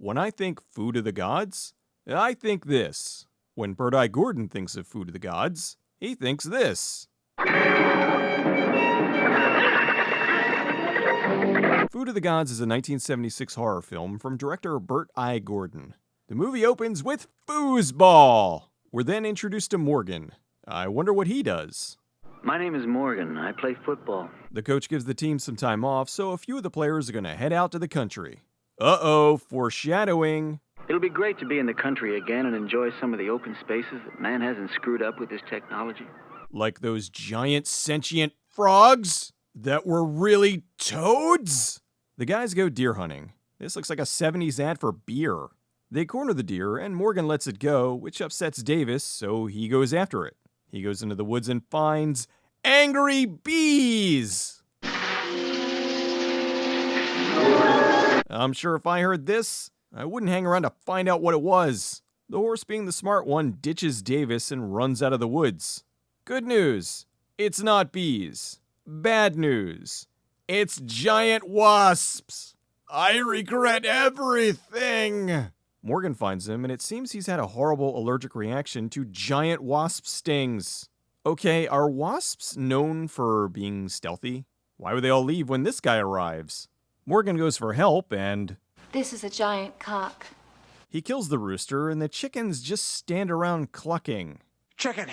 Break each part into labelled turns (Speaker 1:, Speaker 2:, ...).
Speaker 1: When I think food of the gods, I think this. When Bert Gordon thinks of food of the gods, he thinks this. Food of the Gods is a 1976 horror film from director Bert Gordon. The movie opens with foosball. We're then introduced to Morgan. I wonder what he does.
Speaker 2: My name is Morgan. I play football.
Speaker 1: The coach gives the team some time off, so a few of the players are going to head out to the country. Uh-oh, foreshadowing.
Speaker 2: It'll be great to be in the country again and enjoy some of the open spaces that man hasn't screwed up with his technology.
Speaker 1: Like those giant sentient frogs that were really toads? The guys go deer hunting. This looks like a 70s ad for beer. They corner the deer, and Morgan lets it go, which upsets Davis, so he goes after it. He goes into the woods and finds angry bees! I'm sure if I heard this, I wouldn't hang around to find out what it was. The horse, being the smart one, ditches Davis and runs out of the woods. Good news, it's not bees. Bad news, it's giant wasps. I regret everything. Morgan finds him, and it seems he's had a horrible allergic reaction to giant wasp stings. Okay, are wasps known for being stealthy? Why would they all leave when this guy arrives? Morgan goes for help, and
Speaker 3: this is a giant cock.
Speaker 1: He kills the rooster, and the chickens just stand around clucking.
Speaker 4: Chicken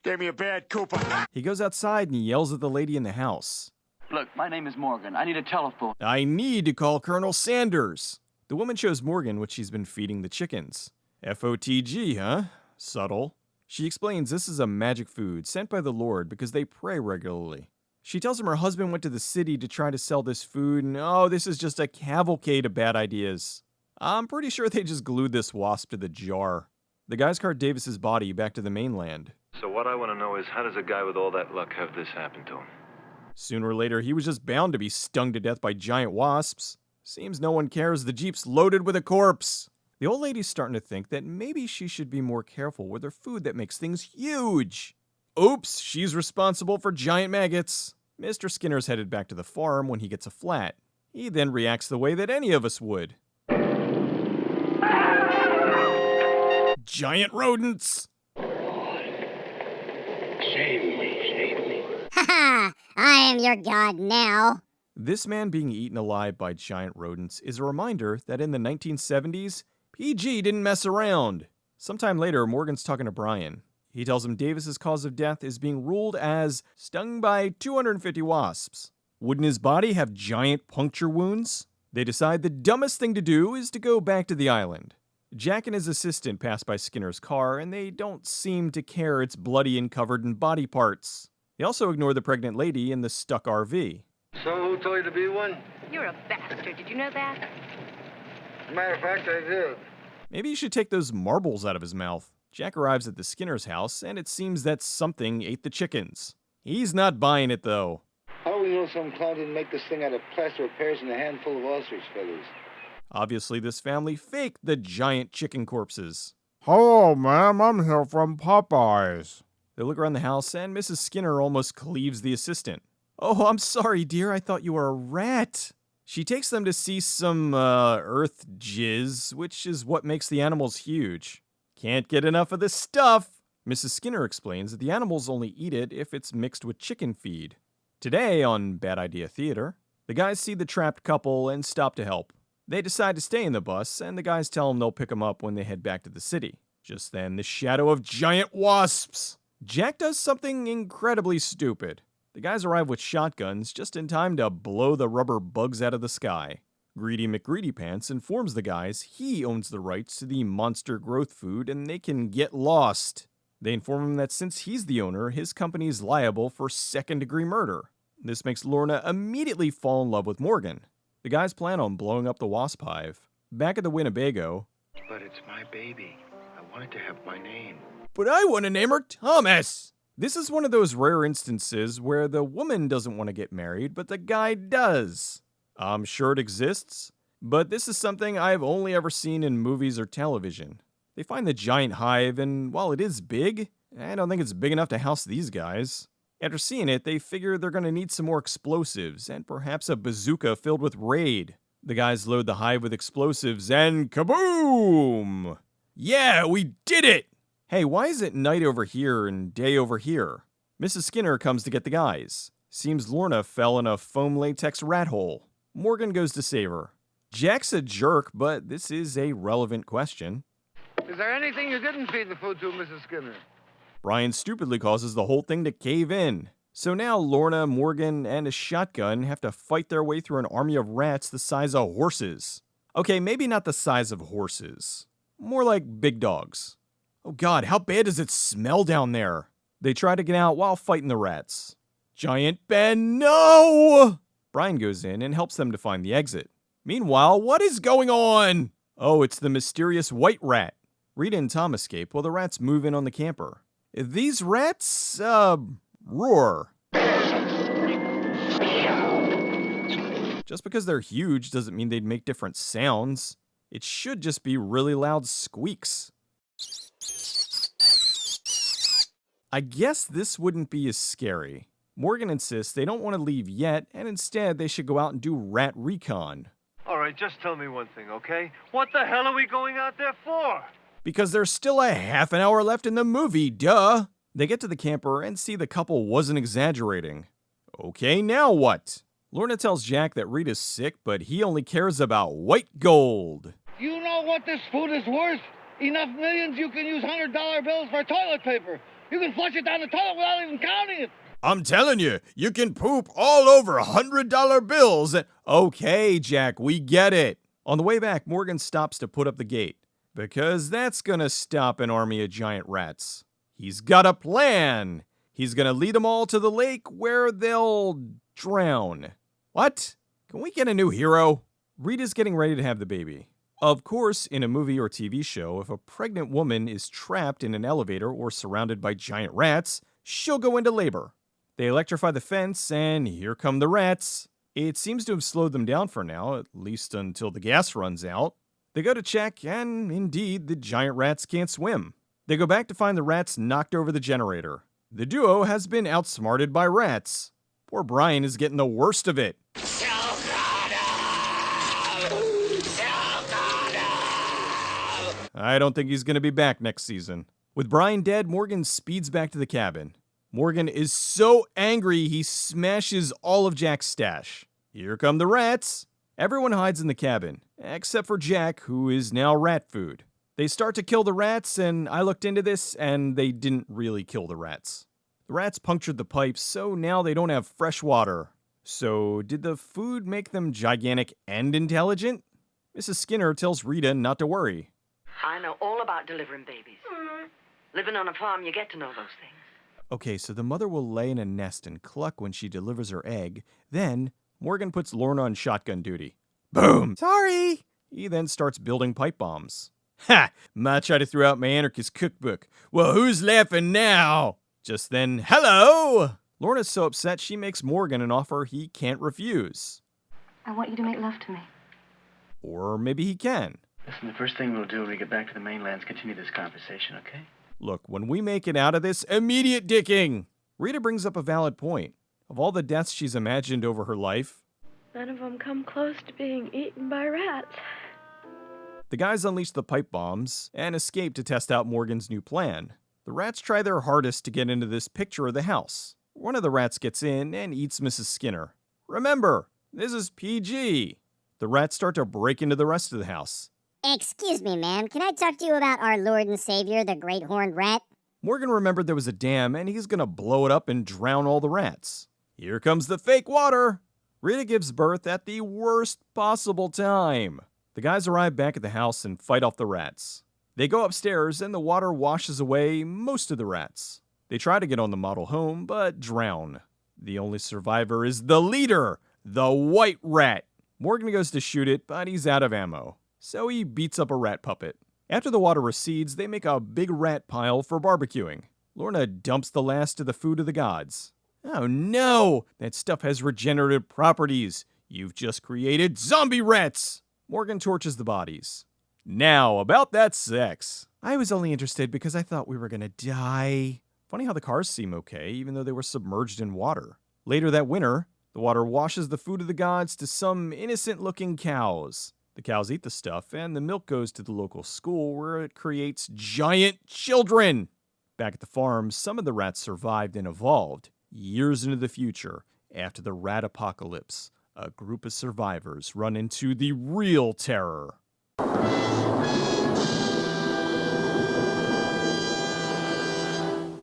Speaker 4: gave me a bad coupon.
Speaker 1: He goes outside and yells at the lady in the house.
Speaker 2: Look, my name is Morgan. I need a telephone.
Speaker 1: I need to call Colonel Sanders. The woman shows Morgan what she's been feeding the chickens. FOTG, huh? Subtle. She explains this is a magic food sent by the Lord because they pray regularly. She tells him her husband went to the city to try to sell this food, and this is just a cavalcade of bad ideas. I'm pretty sure they just glued this wasp to the jar. The guys cart Davis's body back to the mainland.
Speaker 5: So what I want to know is, how does a guy with all that luck have this happen to him?
Speaker 1: Sooner or later, he was just bound to be stung to death by giant wasps. Seems no one cares, the Jeep's loaded with a corpse. The old lady's starting to think that maybe she should be more careful with her food that makes things huge. Oops, she's responsible for giant maggots. Mr. Skinner's headed back to the farm when he gets a flat. He then reacts the way that any of us would. Giant rodents!
Speaker 4: Save me.
Speaker 6: Ha! I am your god now.
Speaker 1: This man being eaten alive by giant rodents is a reminder that in the 1970s, PG didn't mess around. Sometime later, Morgan's talking to Brian. He tells him Davis's cause of death is being ruled as stung by 250 wasps. Wouldn't his body have giant puncture wounds? They decide the dumbest thing to do is to go back to the island. Jack and his assistant pass by Skinner's car, and they don't seem to care it's bloody and covered in body parts. They also ignore the pregnant lady in the stuck RV.
Speaker 7: So who told you to be one?
Speaker 3: You're a bastard. Did you know that?
Speaker 7: Matter of fact, I did.
Speaker 1: Maybe you should take those marbles out of his mouth. Jack arrives at the Skinner's house, and it seems that something ate the chickens. He's not buying it, though.
Speaker 7: How do we know some clown didn't make this thing out of plaster of Paris and a handful of ostrich feathers?
Speaker 1: Obviously, this family faked the giant chicken corpses.
Speaker 8: Hello, ma'am. I'm here from Popeyes.
Speaker 1: They look around the house, and Mrs. Skinner almost cleaves the assistant. Oh, I'm sorry, dear. I thought you were a rat. She takes them to see some, earth jizz, which is what makes the animals huge. Can't get enough of this stuff. Mrs. Skinner explains that the animals only eat it if it's mixed with chicken feed. Today, on Bad Idea Theater, the guys see the trapped couple and stop to help. They decide to stay in the bus, and the guys tell them they'll pick them up when they head back to the city. Just then, the shadow of giant wasps. Jack does something incredibly stupid. The guys arrive with shotguns just in time to blow the rubber bugs out of the sky. Greedy McGreedypants informs the guys he owns the rights to the monster growth food and they can get lost. They inform him that since he's the owner, his company's liable for second-degree murder. This makes Lorna immediately fall in love with Morgan. The guys plan on blowing up the wasp hive. Back at the Winnebago,
Speaker 4: But it's my baby. I want it to have my name.
Speaker 1: but I want to name her Thomas! This is one of those rare instances where the woman doesn't want to get married, but the guy does. I'm sure it exists, but this is something I've only ever seen in movies or television. They find the giant hive, and while it is big, I don't think it's big enough to house these guys. After seeing it, they figure they're going to need some more explosives, and perhaps a bazooka filled with Raid. The guys load the hive with explosives and kaboom! Yeah, we did it! Hey, why is it night over here and day over here? Mrs. Skinner comes to get the guys. Seems Lorna fell in a foam latex rat hole. Morgan goes to save her. Jack's a jerk, but this is a relevant question.
Speaker 7: Is there anything you didn't feed the food to, Mrs. Skinner?
Speaker 1: Brian stupidly causes the whole thing to cave in. So now Lorna, Morgan, and a shotgun have to fight their way through an army of rats the size of horses. Okay, maybe not the size of horses. More like big dogs. Oh god, how bad does it smell down there? They try to get out while fighting the rats. Giant Ben, no! Brian goes in and helps them to find the exit. Meanwhile, what is going on? Oh, it's the mysterious white rat. Rita and Tom escape while the rats move in on the camper. These rats, roar. Just because they're huge doesn't mean they'd make different sounds. It should just be really loud squeaks. I guess this wouldn't be as scary. Morgan insists they don't want to leave yet, and instead they should go out and do rat recon.
Speaker 5: All right, just tell me one thing, okay? What the hell are we going out there for?
Speaker 1: Because there's still a half an hour left in the movie, duh! They get to the camper and see the couple wasn't exaggerating. Okay, now what? Lorna tells Jack that Rita's sick, but he only cares about white gold.
Speaker 7: You know what this food is worth? Enough millions you can use $100 bills for toilet paper. You can flush it down the toilet without even counting it.
Speaker 1: I'm telling you, you can poop all over $100 bills. Okay, Jack, we get it. On the way back, Morgan stops to put up the gate, because that's gonna stop an army of giant rats. He's got a plan. He's gonna lead them all to the lake where they'll drown. What? Can we get a new hero? Rita's getting ready to have the baby. Of course, in a movie or TV show, if a pregnant woman is trapped in an elevator or surrounded by giant rats, she'll go into labor. They electrify the fence, and here come the rats. It seems to have slowed them down for now, at least until the gas runs out. They go to check, and indeed, the giant rats can't swim. They go back to find the rats knocked over the generator. The duo has been outsmarted by rats. Poor Brian is getting the worst of it. I don't think he's going to be back next season. With Brian dead, Morgan speeds back to the cabin. Morgan is so angry he smashes all of Jack's stash. Here come the rats. Everyone hides in the cabin, except for Jack, who is now rat food. They start to kill the rats, and I looked into this, and they didn't really kill the rats. The rats punctured the pipes, so now they don't have fresh water. So, did the food make them gigantic and intelligent? Mrs. Skinner tells Rita not to worry.
Speaker 9: I know all about delivering babies. Living on a farm, you get to know those things.
Speaker 1: Okay, so the mother will lay in a nest and cluck when she delivers her egg. Then, Morgan puts Lorna on shotgun duty. Boom! Sorry! He then starts building pipe bombs. Ha! Might try to throw out my anarchist cookbook. Well, who's laughing now? Just then, hello! Lorna's so upset she makes Morgan an offer he can't refuse.
Speaker 3: I want you to make love to me.
Speaker 1: Or maybe he can.
Speaker 2: Listen, the first thing we'll do when we get back to the mainland is continue this conversation, okay?
Speaker 1: Look, when we make it out of this, immediate dicking! Rita brings up a valid point. Of all the deaths she's imagined over her life,
Speaker 10: none of them come close to being eaten by rats.
Speaker 1: The guys unleash the pipe bombs and escape to test out Morgan's new plan. The rats try their hardest to get into this picture of the house. One of the rats gets in and eats Mrs. Skinner. Remember, this is PG. The rats start to break into the rest of the house.
Speaker 6: Excuse me, ma'am. Can I talk to you about our Lord and Savior, the Great Horned Rat?
Speaker 1: Morgan remembered there was a dam and he's gonna blow it up and drown all the rats. Here comes the fake water. Rita gives birth at the worst possible time. The guys arrive back at the house and fight off the rats. They go upstairs and the water washes away most of the rats. They try to get on the model home, but drown. The only survivor is the leader, the white rat. Morgan goes to shoot it, but he's out of ammo. So he beats up a rat puppet. After the water recedes, they make a big rat pile for barbecuing. Lorna dumps the last of the food of the gods. Oh no! That stuff has regenerative properties. You've just created zombie rats! Morgan torches the bodies. Now, about that sex. I was only interested because I thought we were gonna die. Funny how the cars seem okay, even though they were submerged in water. Later that winter, The water washes the food of the gods to some innocent-looking cows. The cows eat the stuff, and the milk goes to the local school where it creates giant children. Back at the farm, some of the rats survived and evolved. Years into the future, after the rat apocalypse, a group of survivors run into the real terror.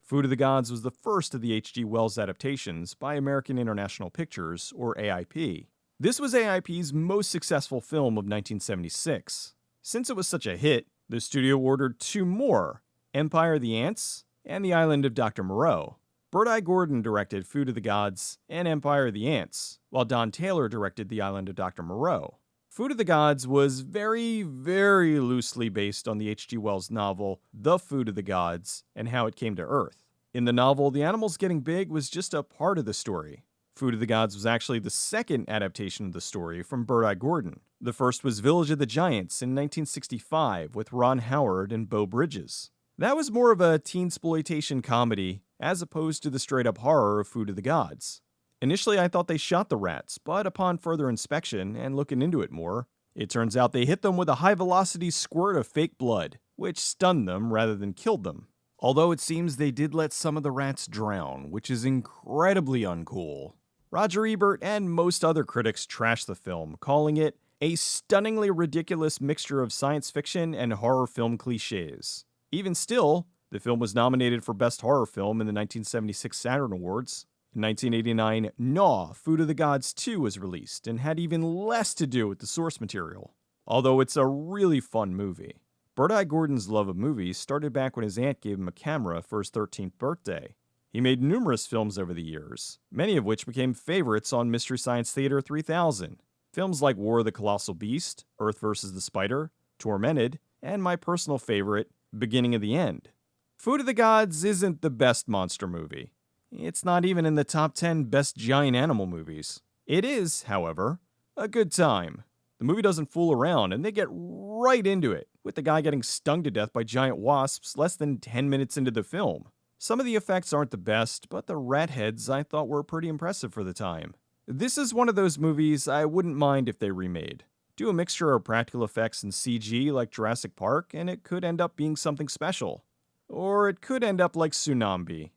Speaker 1: Food of the Gods was the first of the H.G. Wells adaptations by American International Pictures, or AIP. This was AIP's most successful film of 1976. Since it was such a hit, the studio ordered 2 more, Empire of the Ants and The Island of Dr. Moreau. Bert I. Gordon directed Food of the Gods and Empire of the Ants, while Don Taylor directed The Island of Dr. Moreau. Food of the Gods was very, very loosely based on the H.G. Wells novel The Food of the Gods and how it came to Earth. In the novel, the animals getting big was just a part of the story. Food of the Gods was actually the second adaptation of the story from Bert I. Gordon. The first was Village of the Giants in 1965 with Ron Howard and Beau Bridges. That was more of a teensploitation comedy as opposed to the straight-up horror of Food of the Gods. Initially, I thought they shot the rats, but upon further inspection and looking into it more, it turns out they hit them with a high-velocity squirt of fake blood, which stunned them rather than killed them. Although it seems they did let some of the rats drown, which is incredibly uncool. Roger Ebert and most other critics trashed the film, calling it a stunningly ridiculous mixture of science fiction and horror film cliches. Even still, the film was nominated for Best Horror Film in the 1976 Saturn Awards. In 1989, Gnaw, Food of the Gods 2 was released and had even less to do with the source material, although it's a really fun movie. Bert I. Gordon's love of movies started back when his aunt gave him a camera for his 13th birthday. He made numerous films over the years, many of which became favorites on Mystery Science Theater 3000. Films like War of the Colossal Beast, Earth vs. the Spider, Tormented, and my personal favorite, Beginning of the End. Food of the Gods isn't the best monster movie. It's not even in the top 10 best giant animal movies. It is, however, a good time. The movie doesn't fool around, and they get right into it, with the guy getting stung to death by giant wasps less than 10 minutes into the film. Some of the effects aren't the best, but the rat heads I thought were pretty impressive for the time. This is one of those movies I wouldn't mind if they remade. Do a mixture of practical effects and CG like Jurassic Park, and it could end up being something special. Or it could end up like Tsunami.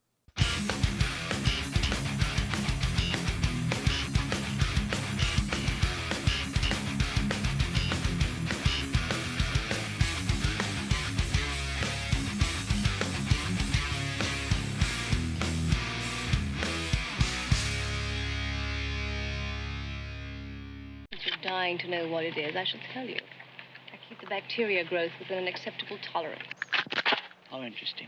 Speaker 3: Dying to know what it is, I shall tell you. I keep the bacteria growth within an acceptable tolerance.
Speaker 2: How interesting.